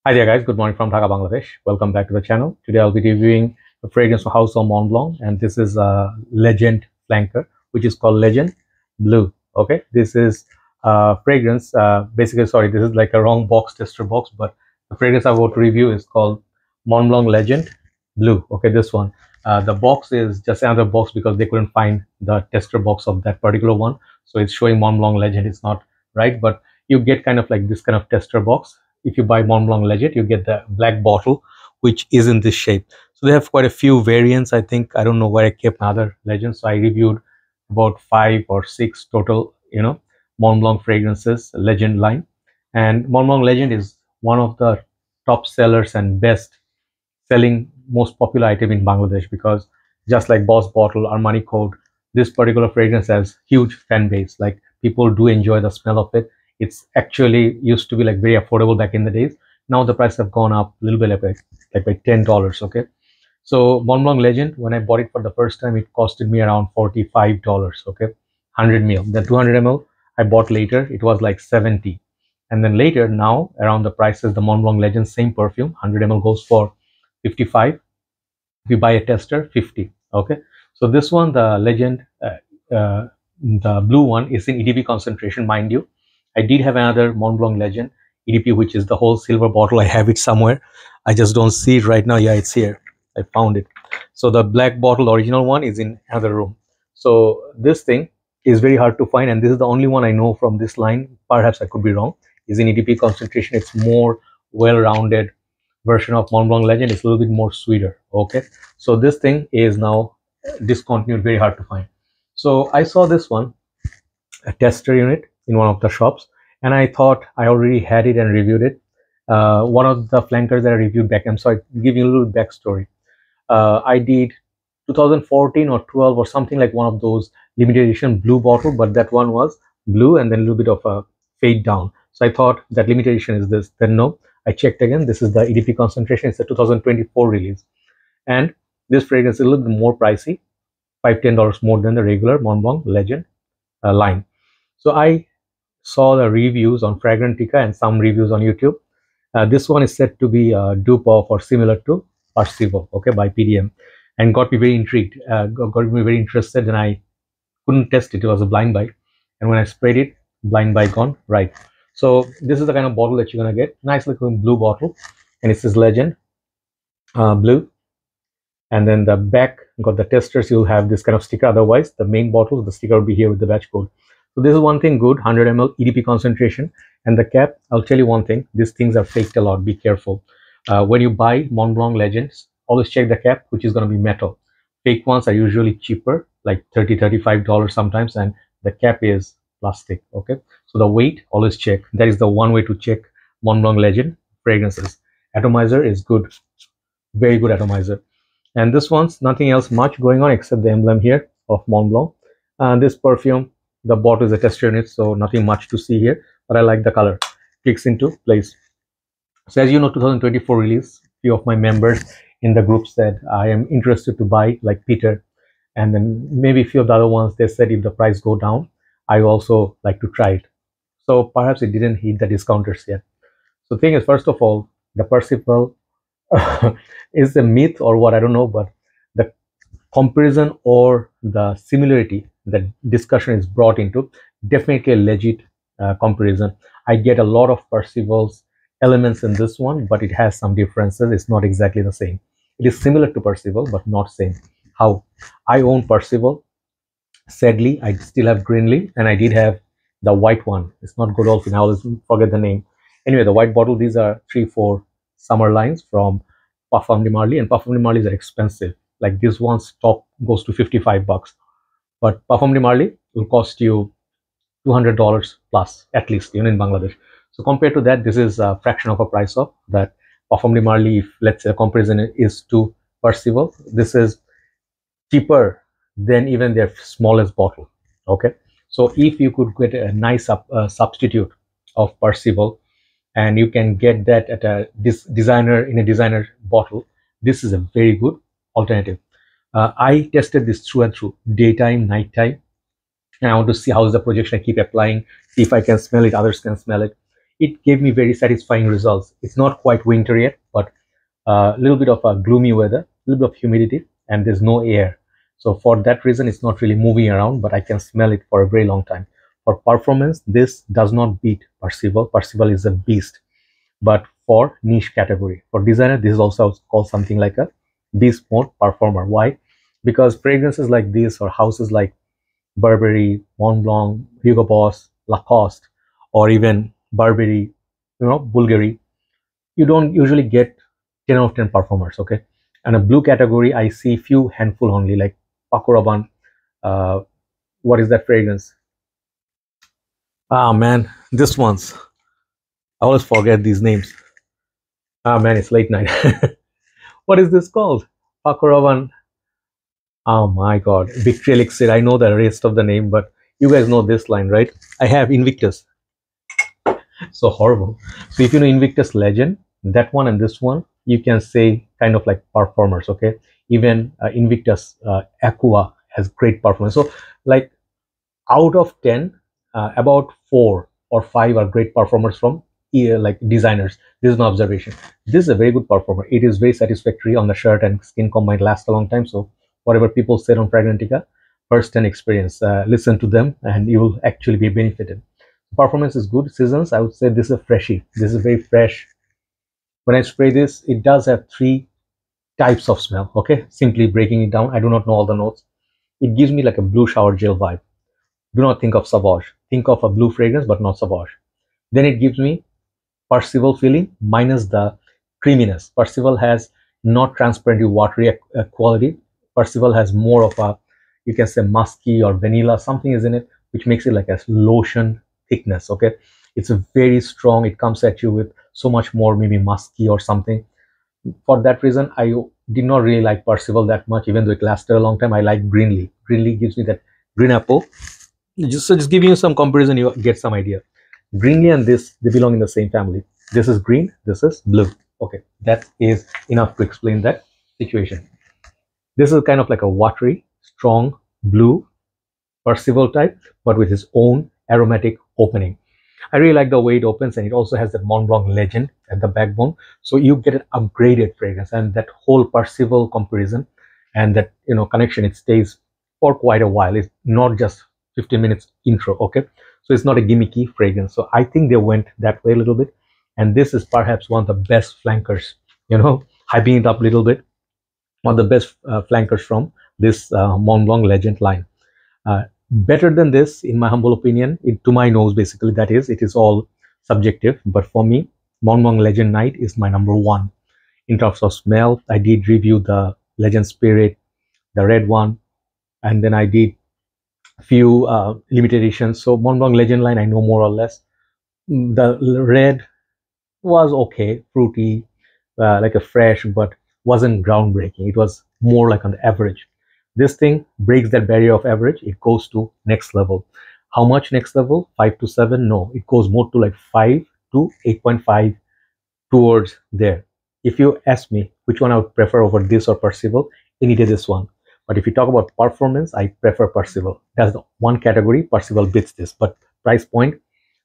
Hi there guys, good morning from Dhaka, Bangladesh. Welcome back to the channel. Today I'll be reviewing the fragrance from House of Mont Blanc, and this is a Legend flanker which is called Legend Blue. Okay, this is fragrance, basically, sorry, this is like a wrong box, tester box, but the fragrance I'm about to review is called Mont Blanc Legend Blue. Okay, this one. The box is just another box because they couldn't find the tester box of that particular one, so it's showing Mont Blanc Legend. It's not right, but you get kind of like this kind of tester box. If you buy Mont Blanc Legend, you get the black bottle, which is in this shape. So they have quite a few variants. I think, I don't know where I kept my other Legends. So I reviewed about 5 or 6 total, Mont Blanc fragrances, Legend line. And Mont Blanc Legend is one of the top sellers and best selling, most popular item in Bangladesh, because just like Boss Bottle, Armani Code, this particular fragrance has huge fan base. Like, people do enjoy the smell of it. It's actually used to be like very affordable back in the days. Now the prices have gone up a little bit, like by $10. Okay, so Mont Blanc Legend, when I bought it for the first time, it costed me around $45. Okay, 100 ml. The 200 ml I bought later, it was like 70, and then later, now around the prices, the Mont Blanc Legend same perfume 100 ml goes for 55. If you buy a tester, 50. Okay, so this one, the Legend, the blue one, is in EDP concentration, mind you. I did have another Mont Blanc Legend EDP, which is the whole silver bottle. I have it somewhere. I just don't see it right now. Yeah, it's here. I found it. So the black bottle, the original one, is in another room. So this thing is very hard to find, and this is the only one I know from this line. Perhaps I could be wrong. Is in EDP concentration. It's more well-rounded version of Mont Blanc Legend. It's a little bit more sweeter. Okay, so this thing is now discontinued, very hard to find. So I saw this one, a tester unit, in one of the shops, and I thought I already had it and reviewed it. One of the flankers that I reviewed back, I'm sorry, give you a little backstory. I did 2014 or 12 or something, like one of those limited edition blue bottle, but that one was blue and then a little bit of a fade down. So I thought that limited edition is this. Then no, I checked again. This is the EDP concentration. It's a 2024 release, and this fragrance is a little bit more pricey, $5–10 more than the regular Mont Blanc Legend line. So I saw the reviews on Fragrantica and some reviews on YouTube. This one is said to be a dupe of or similar to Percival, okay, by PDM, and got me very intrigued, got me very interested, and I couldn't test it. It was a blind buy, and when I sprayed it, blind buy gone right. So this is the kind of bottle that you're gonna get. Nice looking blue bottle, and it says Legend blue, and then the back got the testers. You'll have this kind of sticker. Otherwise, the main bottle, the sticker will be here with the batch code. So this is one thing good, 100 ml EDP concentration. And the cap, I'll tell you one thing, these things are faked a lot. Be careful. When you buy Mont Blanc Legends, always check the cap, which is going to be metal. Fake ones are usually cheaper, like $30–35 sometimes, and the cap is plastic. Okay, so the weight, always check. That is the one way to check Mont Blanc Legend fragrances. Atomizer is good, very good atomizer. And this one's nothing else much going on except the emblem here of Mont Blanc. This perfume, the bottle is a tester unit, so nothing much to see here, but I like the color. Clicks into place. So as you know, 2024 release, few of my members in the group said I am interested to buy, like Peter, and then maybe a few of the other ones, they said if the price go down, I also like to try it. So perhaps it didn't hit the discounters yet. So the thing is, first of all, the Percival is a myth or what, I don't know, but the comparison or the similarity that discussion is brought into, definitely a legit comparison. I get a lot of Percival's elements in this one, but it has some differences. It's not exactly the same. It is similar to Percival, but not same. How? I own Percival. Sadly, I still have Greenlee, and I did have the white one. It's not Godolphin. I always forget the name. Anyway, the white bottle, these are 3-4 summer lines from Parfum de Marly, and Parfum de Marly are expensive. Like this one's top goes to $55. But Parfum de Marly will cost you $200 plus, at least, in Bangladesh. So compared to that, this is a fraction of a price of that Parfum de Marly. If let's say a comparison is to Percival, this is cheaper than even their smallest bottle. Okay, so if you could get a nice substitute of Percival, and you can get that at a designer bottle, this is a very good alternative. I tested this through and through, daytime, nighttime, and I want to see how is the projection. I keep applying, see if I can smell it, others can smell it. it gave me very satisfying results. It's not quite winter yet, but a little bit of a gloomy weather, a little bit of humidity, and there's no air. So for that reason, it's not really moving around, but I can smell it for a very long time. For performance, this does not beat Percival. Percival is a beast. But for niche category, for designer, this is also called something like a beast mode performer. Why? Because fragrances like this, or houses like Burberry, Mont Blanc, Hugo Boss, Lacoste, or even Burberry, Bulgari, you don't usually get 10 out of 10 performers. Okay, and a blue category, I see few handful only, like Paco Rabanne. What is that fragrance? Ah man, this one's, I always forget these names. Ah man, it's late night. What is this called? Paco Rabanne. Oh my god, Victory Elixir. I know the rest of the name, but you guys know this line, right? I have Invictus. So horrible. So if you know Invictus Legend, that one and this one, you can say kind of like performers. Okay, even Invictus Aqua has great performance. So like out of 10, about 4 or 5 are great performers from like designers. This is an observation. This is a very good performer. It is very satisfactory on the shirt, and skin combined lasts a long time. So whatever people said on Fragrantica, first-hand experience, listen to them and you will actually be benefited. Performance is good. Seasons, I would say this is a freshie. This is very fresh. When I spray this, it does have 3 types of smell. Okay, simply breaking it down, I do not know all the notes. It gives me like a blue shower gel vibe. Do not think of Sauvage. Think of a blue fragrance, but not Sauvage. Then it gives me Percival feeling minus the creaminess. Percival has not transparently watery quality. Percival has more of a, you can say, musky or vanilla, something is in it, which makes it like a lotion thickness. Okay, it's a very strong. It comes at you with so much more, maybe musky or something. For that reason, I did not really like Percival that much, even though it lasted a long time. I like Greenlee. Greenlee gives me that green apple. Just giving you some comparison, you get some idea. Greenlee and this, they belong in the same family. This is green, this is blue. Okay, that is enough to explain that situation. This is kind of like a watery, strong blue Percival type, but with its own aromatic opening. I really like the way it opens, and it also has that Mont Blanc legend at the backbone. So you get an upgraded fragrance, and that whole Percival comparison and that connection, it stays for quite a while. It's not just 15 minutes intro. Okay, so it's not a gimmicky fragrance. So I think they went that way a little bit, and this is perhaps one of the best flankers, hyping it up a little bit, one of the best flankers from this Mont Blanc legend line. Better than this, in my humble opinion, to my nose, basically, that is, it is all subjective, but for me, Mont Blanc Legend Night is my number 1 in terms of smell. I did review the Legend Spirit, the red one, and then I did few limited editions. So Mont Blanc Legend line, I know more or less. The red was okay, fruity, like a fresh, but wasn't groundbreaking. It was more like on the average. This thing breaks that barrier of average. It goes to next level. How much next level? 5 to 7? No, it goes more to like 5 to 8.5, towards there. If you ask me which one I would prefer over this or Percival, any day this one. But if you talk about performance, I prefer Percival. That's the one category. Percival beats this. But price point,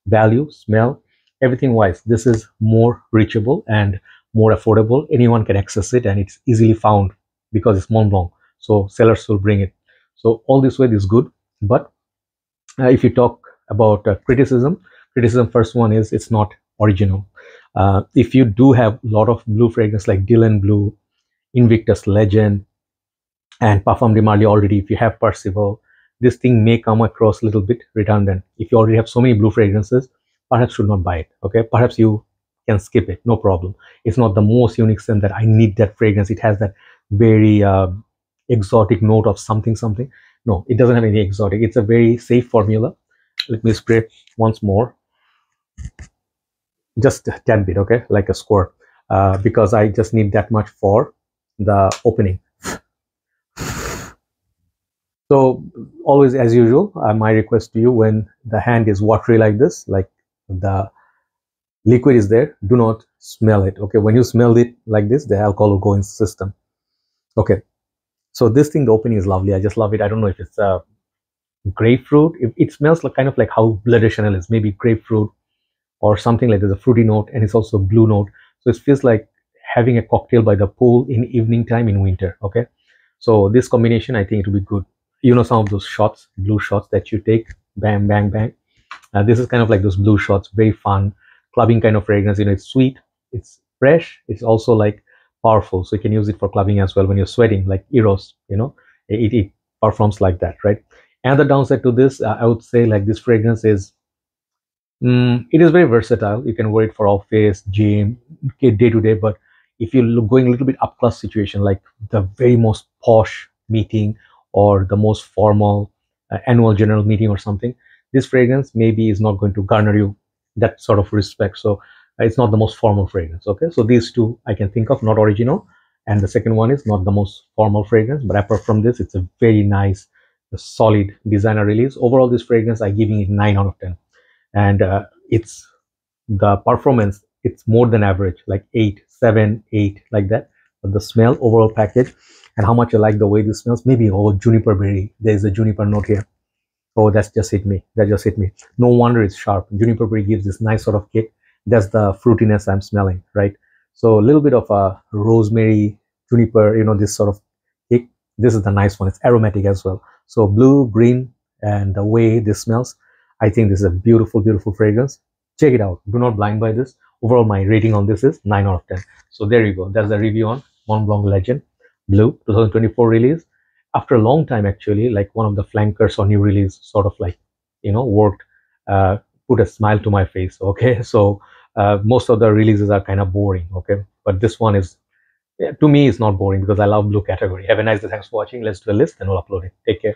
value, smell, everything wise, this is more reachable and more affordable. Anyone can access it, and it's easily found because it's Mont Blanc. So sellers will bring it. So all this way is good. But if you talk about criticism, first one is it's not original. If you do have a lot of blue fragrance like Dylan Blue, Invictus Legend, and Parfum de Marly already, if you have Percival, this thing may come across a little bit redundant. If you already have so many blue fragrances, perhaps should not buy it. Okay, perhaps you can skip it, no problem. It's not the most unique scent that I need that fragrance. It has that very exotic note of something. No, it doesn't have any exotic. It's a very safe formula. Let me spray once more, just a tad bit, okay, like a squirt, because I just need that much for the opening. So always, as usual, my request to you, when the hand is watery like this, like the liquid is there, do not smell it. Okay, when you smell it like this, the alcohol will go in the system. Okay, so this thing, the opening is lovely. I just love it. I don't know if it's grapefruit. It smells like kind of like how Blood de Chanel is, maybe grapefruit, or something like there's a fruity note, and it's also a blue note. So it feels like having a cocktail by the pool in evening time in winter. Okay, so this combination, I think it will be good. You know, some of those shots, blue shots that you take, bang, bang, bang. This is kind of like those blue shots, very fun, clubbing kind of fragrance. You know, it's sweet, it's fresh, it's also like powerful. So you can use it for clubbing as well when you're sweating, like Eros, you know, it performs like that, right? Another downside to this, I would say, like, this fragrance is, it is very versatile. You can wear it for office, gym, day to day. But if you're going a little bit up class situation, like the very most posh meeting or the most formal annual general meeting or something, this fragrance maybe is not going to garner you that sort of respect. So it's not the most formal fragrance. Okay, so these two I can think of, not original, and the second one is not the most formal fragrance. But apart from this, it's a very nice, solid designer release. Overall, this fragrance I giving it 9 out of 10, and it's the performance, it's more than average, like 8, 7, 8, like that. But the smell, overall package, and how much I like the way this smells, maybe, oh, juniper berry, there's a juniper note here. Oh, that's just hit me, that just hit me. No wonder it's sharp. Juniper berry gives this nice sort of kick. That's the fruitiness I'm smelling, right? So a little bit of a rosemary, juniper, you know, this sort of kick. This is the nice one. It's aromatic as well. So blue, green, and the way this smells, I think this is a beautiful, beautiful fragrance. Check it out. Do not blind by this. Overall, my rating on this is 9 out of 10. So there you go. That's the review on Mont Blanc Legend Blue 2024 release. After a long time, actually, like one of the flankers or new release sort of like, you know, worked, put a smile to my face. Okay, so most of the releases are kind of boring. Okay, but this one is, yeah, to me, it's not boring because I love blue category. Have a nice day. Thanks for watching. Let's do a list and we'll upload it. Take care.